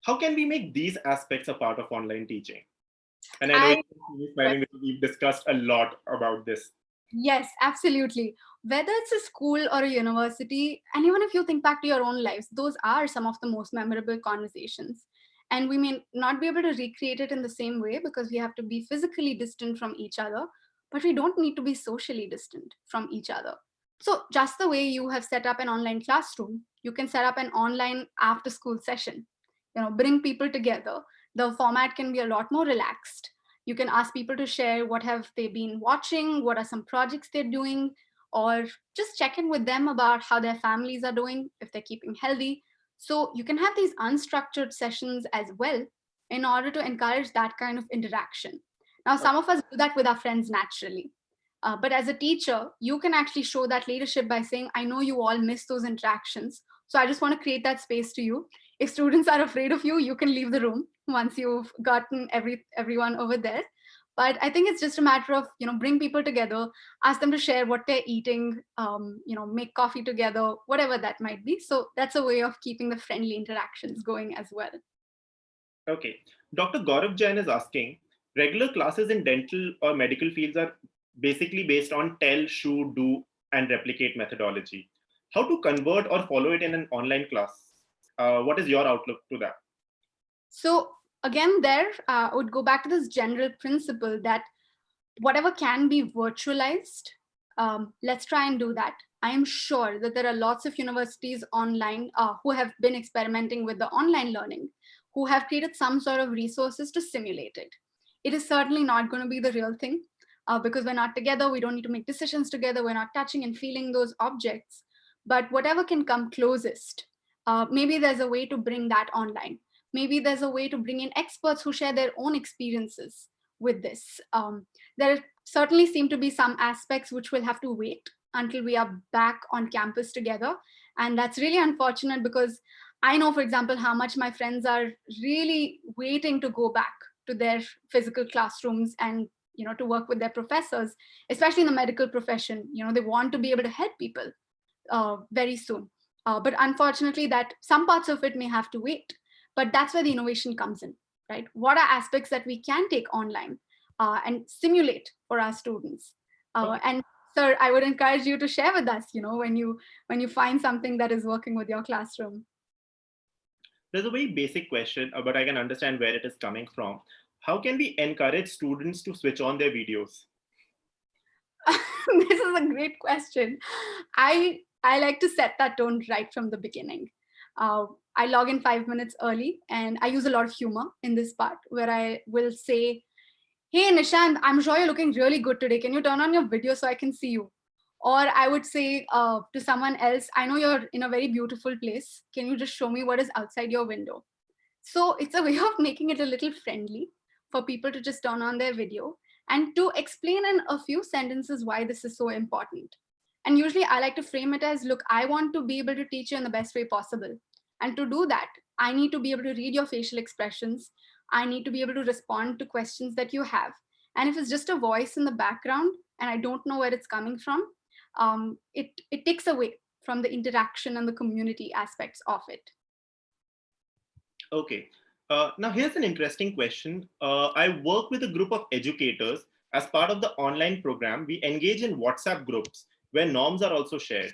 How can we make these aspects a part of online teaching? And I know we've discussed a lot about this. Yes, absolutely. Whether it's a school or a university, and even if you think back to your own lives, those are some of the most memorable conversations. And we may not be able to recreate it in the same way because we have to be physically distant from each other, but we don't need to be socially distant from each other. So just the way you have set up an online classroom, you can set up an online after school session, bring people together. The format can be a lot more relaxed. You can ask people to share what have they been watching, what are some projects they're doing, or just check in with them about how their families are doing, if they're keeping healthy. So you can have these unstructured sessions as well in order to encourage that kind of interaction. Now, some of us do that with our friends naturally. But as a teacher, you can actually show that leadership by saying, I know you all miss those interactions. So I just want to create that space to you. If students are afraid of you, you can leave the room once you've gotten everyone over there. But I think it's just a matter of, bring people together, ask them to share what they're eating, make coffee together, whatever that might be. So that's a way of keeping the friendly interactions going as well. Okay. Dr. Gaurav Jain is asking, regular classes in dental or medical fields are basically based on tell, show, do, and replicate methodology. How to convert or follow it in an online class? What is your outlook to that? So again, there I would go back to this general principle that whatever can be virtualized, let's try and do that. I am sure that there are lots of universities online who have been experimenting with the online learning, who have created some sort of resources to simulate it. It is certainly not going to be the real thing because we're not together. We don't need to make decisions together. We're not touching and feeling those objects. But whatever can come closest, maybe there's a way to bring that online. Maybe there's a way to bring in experts who share their own experiences with this. There certainly seem to be some aspects which will have to wait until we are back on campus together. And that's really unfortunate because I know, for example, how much my friends are really waiting to go back to their physical classrooms and to work with their professors, especially in the medical profession. They want to be able to help people very soon. But unfortunately, that some parts of it may have to wait. But that's where the innovation comes in, right? What are aspects that we can take online and simulate for our students? And sir, I would encourage you to share with us, when you find something that is working with your classroom. There's a very basic question, but I can understand where it is coming from. How can we encourage students to switch on their videos? This is a great question. I like to set that tone right from the beginning. I log in 5 minutes early, and I use a lot of humor in this part where I will say, "Hey Nishant, I'm sure you're looking really good today. Can you turn on your video so I can see you?" Or I would say to someone else, "I know you're in a very beautiful place. Can you just show me what is outside your window?" So it's a way of making it a little friendly for people to just turn on their video and to explain in a few sentences why this is so important. And usually I like to frame it as, look, I want to be able to teach you in the best way possible. And to do that, I need to be able to read your facial expressions. I need to be able to respond to questions that you have. And if it's just a voice in the background and I don't know where it's coming from, it takes away from the interaction and the community aspects of it. Okay. Now here's an interesting question. I work with a group of educators. As part of the online program, we engage in WhatsApp groups where norms are also shared.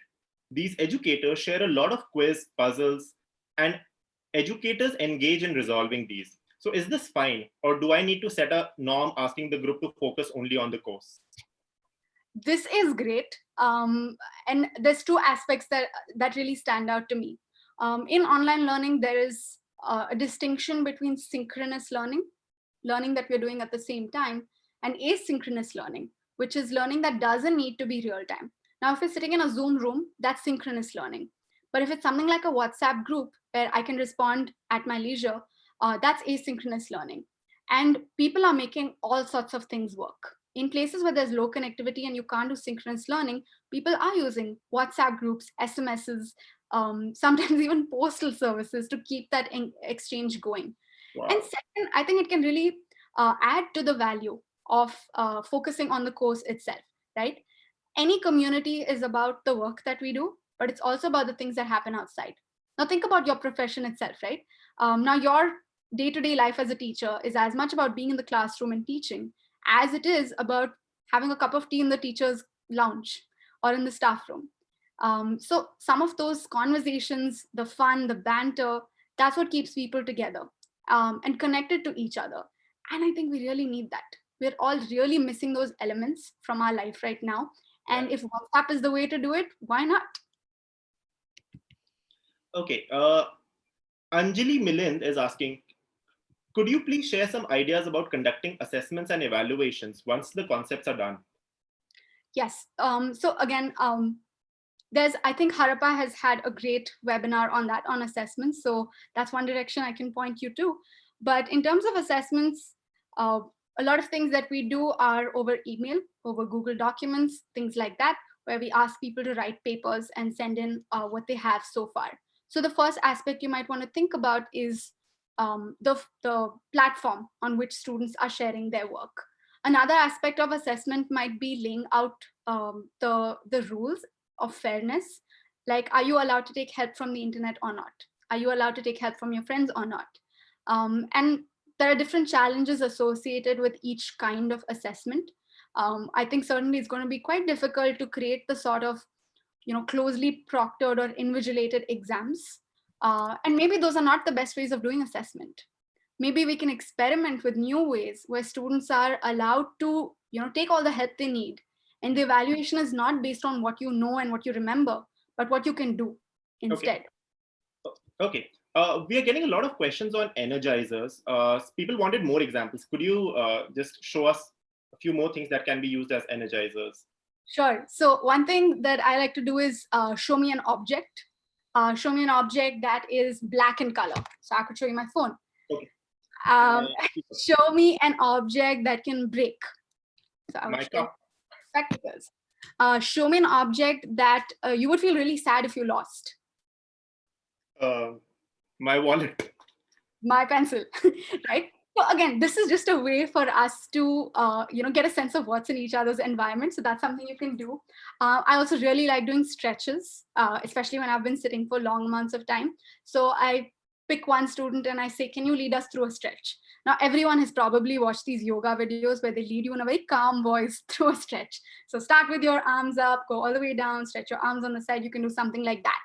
These educators share a lot of quiz, puzzles, and educators engage in resolving these. So is this fine, or do I need to set a norm asking the group to focus only on the course? This is great. And there's two aspects that really stand out to me. In online learning, there is a distinction between synchronous learning that we're doing at the same time, and asynchronous learning, which is learning that doesn't need to be real time. Now, if we're sitting in a Zoom room, that's synchronous learning. But if it's something like a WhatsApp group where I can respond at my leisure, that's asynchronous learning. And people are making all sorts of things work. In places where there's low connectivity and you can't do synchronous learning, people are using WhatsApp groups, SMSs, sometimes even postal services to keep that exchange going. Wow. And second, I think it can really add to the value of focusing on the course itself, right? Any community is about the work that we do, but it's also about the things that happen outside. Now think about your profession itself, right? Now your day-to-day life as a teacher is as much about being in the classroom and teaching as it is about having a cup of tea in the teacher's lounge or in the staff room. So some of those conversations, the fun, the banter, that's what keeps people together and connected to each other. And I think we really need that. We're all really missing those elements from our life right now. And if WhatsApp is the way to do it, why not? Okay. Anjali Milind is asking, could you please share some ideas about conducting assessments and evaluations once the concepts are done? Yes. So again, I think Harappa has had a great webinar on that, on assessments. So that's one direction I can point you to. But in terms of assessments, a lot of things that we do are over email, over Google Documents, things like that, where we ask people to write papers and send in what they have so far. So the first aspect you might want to think about is the platform on which students are sharing their work. Another aspect of assessment might be laying out the rules of fairness, like, are you allowed to take help from the internet or not? Are you allowed to take help from your friends or not? And there are different challenges associated with each kind of assessment. I think certainly it's going to be quite difficult to create the sort of closely proctored or invigilated exams. And maybe those are not the best ways of doing assessment. Maybe we can experiment with new ways where students are allowed to take all the help they need And the evaluation is not based on what you know and what you remember, but what you can do instead. Okay. We are getting a lot of questions on energizers. People wanted more examples. Could you just show us a few more things that can be used as energizers? Sure. So one thing that I like to do is show me an object. Show me an object that is black in color. So I could show you my phone. Okay. Show me an object that can break. So I would My show cup. spectacles. Show me an object that you would feel really sad if you lost. My wallet. My pencil, right? So again, this is just a way for us to get a sense of what's in each other's environment. So that's something you can do. I also really like doing stretches, especially when I've been sitting for long amounts of time. So I pick one student and I say, can you lead us through a stretch? Now, everyone has probably watched these yoga videos where they lead you in a very calm voice through a stretch. So start with your arms up, go all the way down, stretch your arms on the side. You can do something like that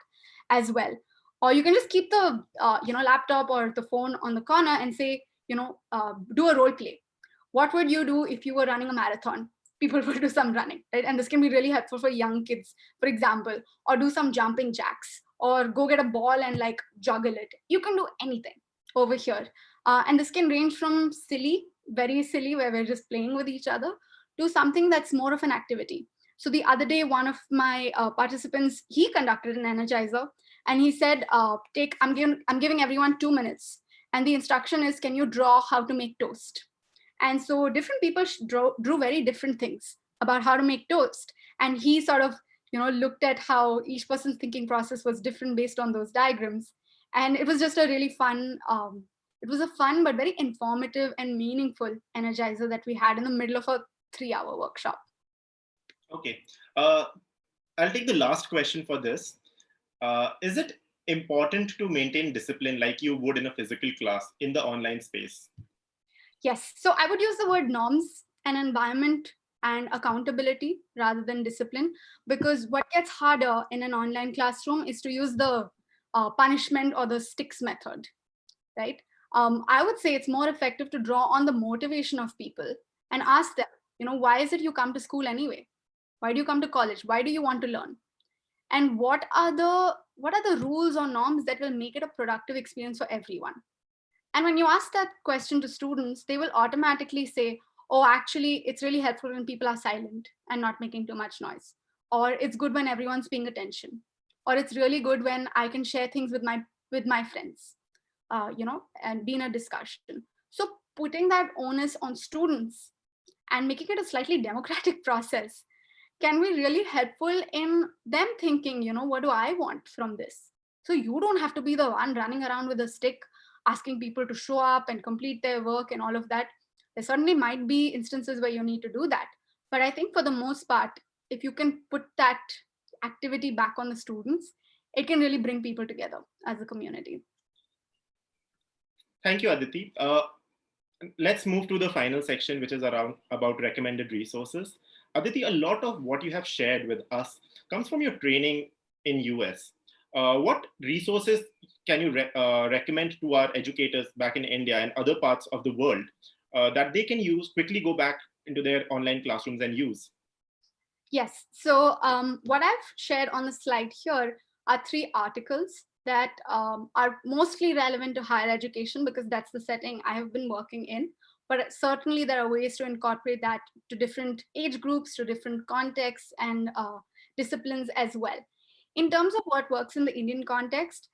as well. Or you can just keep the laptop or the phone on the corner and say, do a role play. What would you do if you were running a marathon? People will do some running, right? And this can be really helpful for young kids, for example, or do some jumping jacks, or go get a ball and like juggle it. You can do anything over here. And this can range from silly, very silly, where we're just playing with each other, to something that's more of an activity. So the other day, one of my participants, he conducted an energizer, and he said, I'm giving everyone 2 minutes. And the instruction is, can you draw how to make toast? And so different people drew very different things about how to make toast. And he sort of, looked at how each person's thinking process was different based on those diagrams. And it was just a really fun, it was a fun but very informative and meaningful energizer that we had in the middle of a 3-hour workshop. Okay. I'll take the last question for this. Is it important to maintain discipline like you would in a physical class in the online space? Yes. So I would use the word norms and environment and accountability rather than discipline, because what gets harder in an online classroom is to use the punishment or the sticks method, right? I would say it's more effective to draw on the motivation of people and ask them, why is it you come to school anyway? Why do you come to college? Why do you want to learn? And what are the rules or norms that will make it a productive experience for everyone? And when you ask that question to students, they will automatically say, oh, actually, it's really helpful when people are silent and not making too much noise. Or it's good when everyone's paying attention. Or it's really good when I can share things with my friends, and be in a discussion. So putting that onus on students and making it a slightly democratic process can be really helpful in them thinking, what do I want from this? So you don't have to be the one running around with a stick asking people to show up and complete their work and all of that. There certainly might be instances where you need to do that. But I think for the most part, if you can put that activity back on the students, it can really bring people together as a community. Thank you, Aditi. Let's move to the final section, which is about recommended resources. Aditi, a lot of what you have shared with us comes from your training in US. What resources can you recommend to our educators back in India and other parts of the world that they can use, quickly go back into their online classrooms and use? Yes. So what I've shared on the slide here are 3 articles that are mostly relevant to higher education, because that's the setting I have been working in. But certainly there are ways to incorporate that to different age groups, to different contexts and disciplines as well. In terms of what works in the Indian context,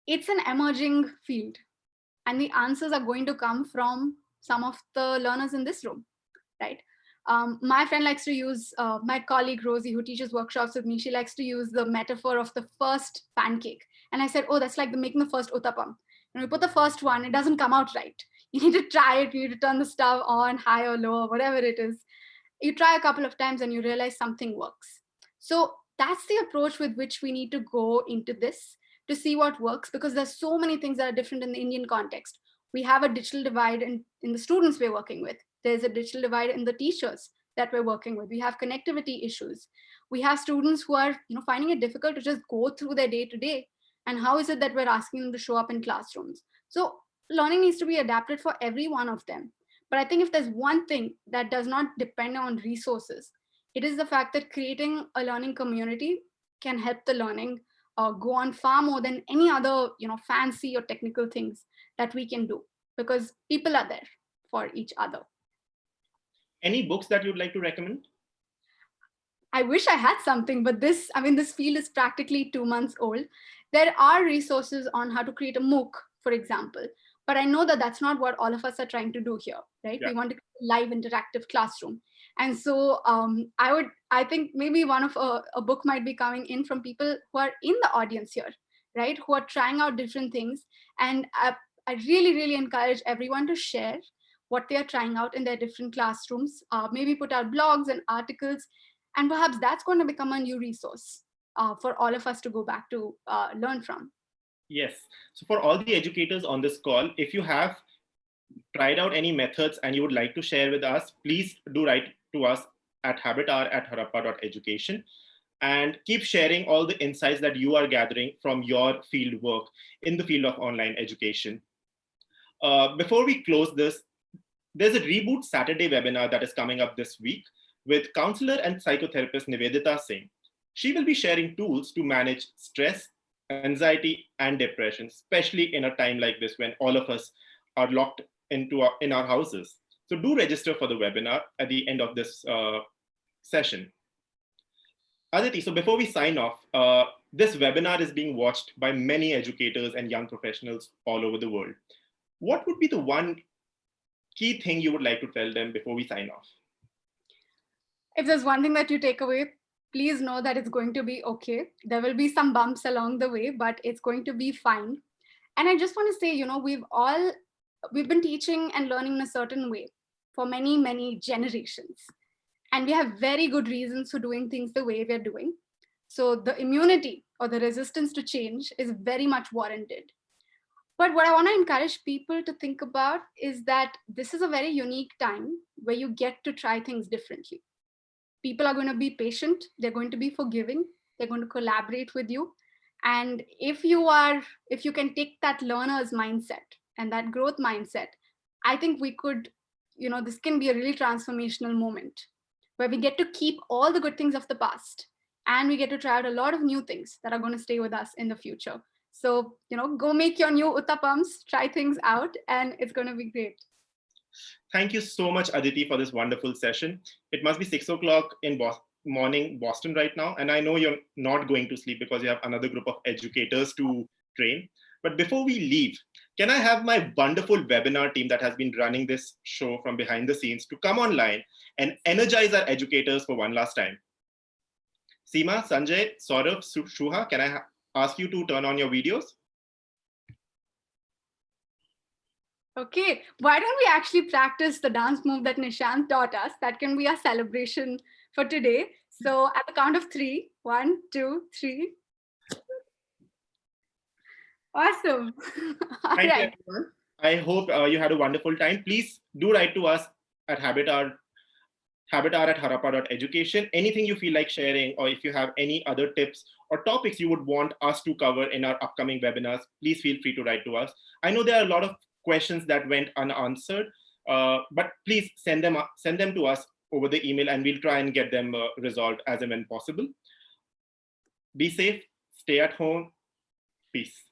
it's an emerging field. And the answers are going to come from some of the learners in this room, right? My friend likes to use, my colleague Rosie, who teaches workshops with me, she likes to use the metaphor of the first pancake. And I said, oh, that's like making the first uttapam. And you put the first one, it doesn't come out right. You need to try it, you need to turn the stove on, high or low, or whatever it is. You try a couple of times and you realize something works. So that's the approach with which we need to go into this, to see what works, because there's so many things that are different in the Indian context. We have a digital divide in the students we're working with. There's a digital divide in the teachers that we're working with. We have connectivity issues. We have students who are finding it difficult to just go through their day to day. And how is it that we're asking them to show up in classrooms? So learning needs to be adapted for every one of them. But I think if there's one thing that does not depend on resources, It is the fact that creating a learning community can help the learning go on far more than any other, fancy or technical things that we can do, because people are there for each other. Any books that you'd like to recommend? I wish I had something, but this field is practically 2 months old. There are resources on how to create a MOOC, for example, but I know that that's not what all of us are trying to do here, right? Yeah. We want to create a live interactive classroom. And so I think maybe one of a book might be coming in from people who are in the audience here, right? Who are trying out different things. And I really, really encourage everyone to share what they are trying out in their different classrooms, maybe put out blogs and articles, and perhaps that's going to become a new resource for all of us to go back to learn from. Yes. So for all the educators on this call, if you have tried out any methods and you would like to share with us, please do write to us at habitar@harappa.education, and keep sharing all the insights that you are gathering from your field work in the field of online education. Before we close this, there's a Reboot Saturday webinar that is coming up this week with counselor and psychotherapist Nivedita Singh. She will be sharing tools to manage stress, anxiety, and depression, especially in a time like this when all of us are locked in our houses. So do register for the webinar at the end of this session. Aditi, so before we sign off, this webinar is being watched by many educators and young professionals all over the world. What would be the one key thing you would like to tell them before we sign off? If there's one thing that you take away, please know that it's going to be okay. There will be some bumps along the way, but it's going to be fine. And I just want to say, we've been teaching and learning in a certain way for many, many generations. And we have very good reasons for doing things the way we're doing. So the immunity or the resistance to change is very much warranted. But what I want to encourage people to think about is that this is a very unique time where you get to try things differently. People are going to be patient, they're going to be forgiving, they're going to collaborate with you. And if you can take that learner's mindset and that growth mindset, I think we could, this can be a really transformational moment where we get to keep all the good things of the past and we get to try out a lot of new things that are going to stay with us in the future. So, go make your new uttapams, try things out, and it's going to be great. Thank you so much, Aditi, for this wonderful session. It must be 6 o'clock in morning Boston right now, and I know you're not going to sleep because you have another group of educators to train. But before we leave, can I have my wonderful webinar team that has been running this show from behind the scenes to come online and energize our educators for one last time? Seema, Sanjay, Saurav, Shuha, can I ask you to turn on your videos? Okay, why don't we actually practice the dance move that Nishant taught us? That can be our celebration for today. So at the count of 3, 1, 2, 3. Awesome. Thank you, everyone. I hope you had a wonderful time. Please do write to us at habitar@harappa.education. Anything you feel like sharing, or if you have any other tips or topics you would want us to cover in our upcoming webinars, please feel free to write to us. I know there are a lot of questions that went unanswered, but please send them to us over the email and we'll try and get them resolved as and when possible. Be safe, stay at home, peace.